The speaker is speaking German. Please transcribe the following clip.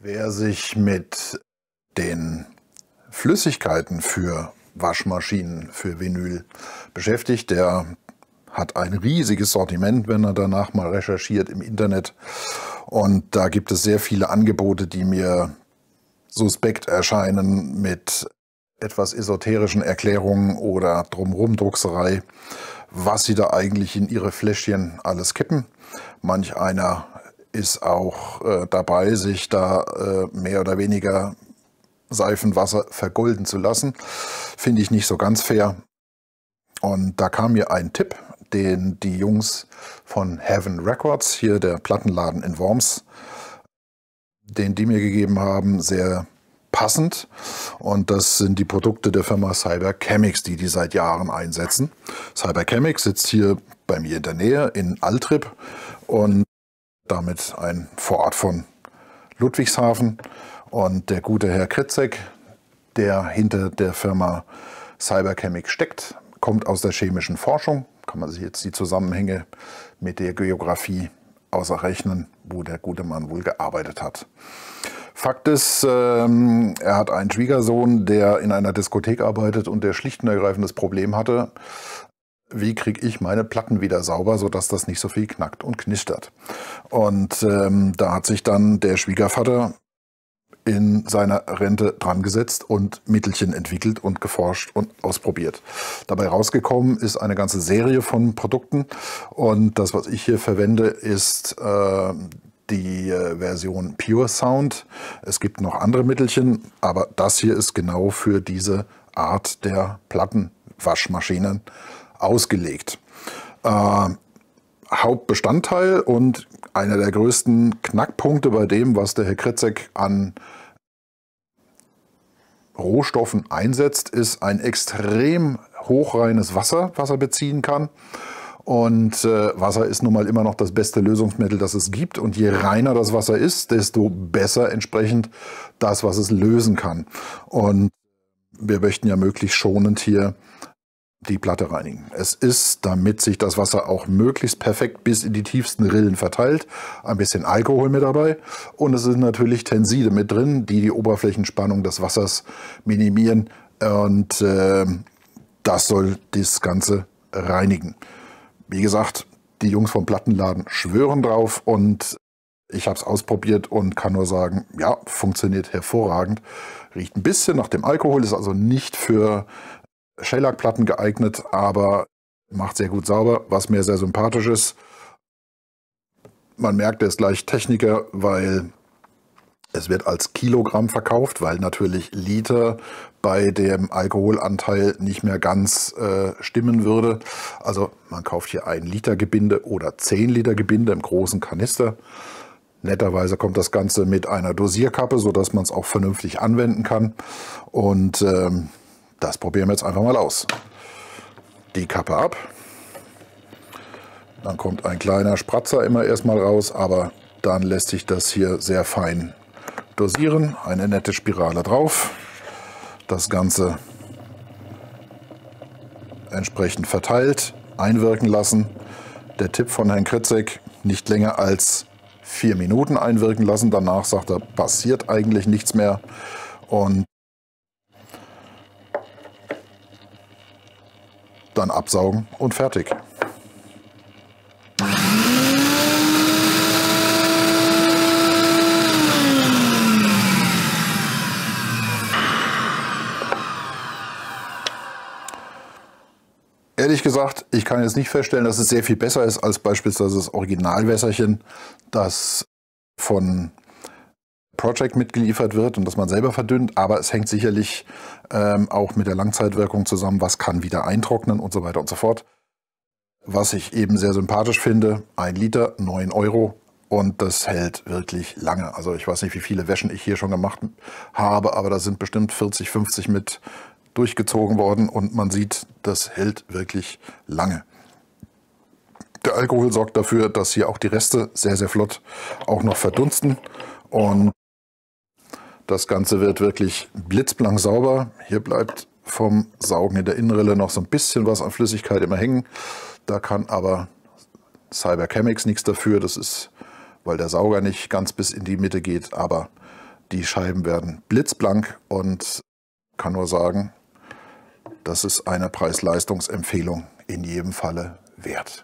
Wer sich mit den Flüssigkeiten für Waschmaschinen, für Vinyl beschäftigt, der hat ein riesiges Sortiment, wenn er danach mal recherchiert im Internet. Und da gibt es sehr viele Angebote, die mir suspekt erscheinen mit etwas esoterischen Erklärungen oder Drumherum-Druckserei, was sie da eigentlich in ihre Fläschchen alles kippen. Manch einer ist auch dabei, sich da mehr oder weniger Seifenwasser vergolden zu lassen. Finde ich nicht so ganz fair. Und da kam mir ein Tipp, den die Jungs von Heaven Records, hier der Plattenladen in Worms, den die mir gegeben haben, sehr passend. Und das sind die Produkte der Firma Cyberchemix, die seit Jahren einsetzen. Cyberchemix sitzt hier bei mir in der Nähe in Altrip und damit ein Vorort von Ludwigshafen. Und der gute Herr Kritzek, der hinter der Firma Cyberchemix steckt, kommt aus der chemischen Forschung. Kann man sich jetzt die Zusammenhänge mit der Geografie ausrechnen, wo der gute Mann wohl gearbeitet hat. Fakt ist, er hat einen Schwiegersohn, der in einer Diskothek arbeitet und der schlicht und ergreifend das Problem hatte, wie kriege ich meine Platten wieder sauber, sodass das nicht so viel knackt und knistert. Und da hat sich dann der Schwiegervater in seiner Rente dran gesetzt und Mittelchen entwickelt und geforscht und ausprobiert. Dabei rausgekommen ist eine ganze Serie von Produkten und das, was ich hier verwende, ist die Version Pure Sound. Es gibt noch andere Mittelchen, aber das hier ist genau für diese Art der Plattenwaschmaschinen ausgelegt. Hauptbestandteil und einer der größten Knackpunkte bei dem, was der Herr Kritzek an Rohstoffen einsetzt, ist ein extrem hochreines Wasser, was er beziehen kann. Und Wasser ist nun mal immer noch das beste Lösungsmittel, das es gibt. Und je reiner das Wasser ist, desto besser entsprechend das, was es lösen kann. Und wir möchten ja möglichst schonend hier die Platte reinigen. Es ist, damit sich das Wasser auch möglichst perfekt bis in die tiefsten Rillen verteilt, ein bisschen Alkohol mit dabei und es sind natürlich Tenside mit drin, die die Oberflächenspannung des Wassers minimieren und das soll das Ganze reinigen. Wie gesagt, die Jungs vom Plattenladen schwören drauf und ich habe es ausprobiert und kann nur sagen, ja, funktioniert hervorragend. Riecht ein bisschen nach dem Alkohol, ist also nicht für Schellackplatten geeignet, aber macht sehr gut sauber, was mir sehr sympathisch ist. Man merkt, er ist gleich Techniker, weil es wird als Kilogramm verkauft, weil natürlich Liter bei dem Alkoholanteil nicht mehr ganz stimmen würde. Also man kauft hier 1 Liter Gebinde oder 10 Liter Gebinde im großen Kanister. Netterweise kommt das Ganze mit einer Dosierkappe, sodass man es auch vernünftig anwenden kann. Und das probieren wir jetzt einfach mal aus. Die Kappe ab. Dann kommt ein kleiner Spratzer immer erstmal raus, aber dann lässt sich das hier sehr fein dosieren. Eine nette Spirale drauf. Das Ganze entsprechend verteilt, einwirken lassen. Der Tipp von Herrn Kritzek, nicht länger als 4 Minuten einwirken lassen. Danach sagt er, passiert eigentlich nichts mehr. Und dann absaugen und fertig. Ehrlich gesagt, ich kann jetzt nicht feststellen, dass es sehr viel besser ist als beispielsweise das Originalwässerchen, das von Project mitgeliefert wird und das man selber verdünnt, aber es hängt sicherlich auch mit der Langzeitwirkung zusammen, was kann wieder eintrocknen und so weiter und so fort. Was ich eben sehr sympathisch finde, 1 Liter, 9 € und das hält wirklich lange. Also ich weiß nicht, wie viele Wäschen ich hier schon gemacht habe, aber da sind bestimmt 40, 50 mit durchgezogen worden und man sieht, das hält wirklich lange. Der Alkohol sorgt dafür, dass hier auch die Reste sehr, sehr flott auch noch verdunsten und das Ganze wird wirklich blitzblank sauber. Hier bleibt vom Saugen in der Innenrille noch so ein bisschen was an Flüssigkeit immer hängen. Da kann aber Cyberchemix nichts dafür. Das ist, weil der Sauger nicht ganz bis in die Mitte geht. Aber Die Scheiben werden blitzblank und kann nur sagen, das ist eine Preis-Leistungs-Empfehlung in jedem Falle wert.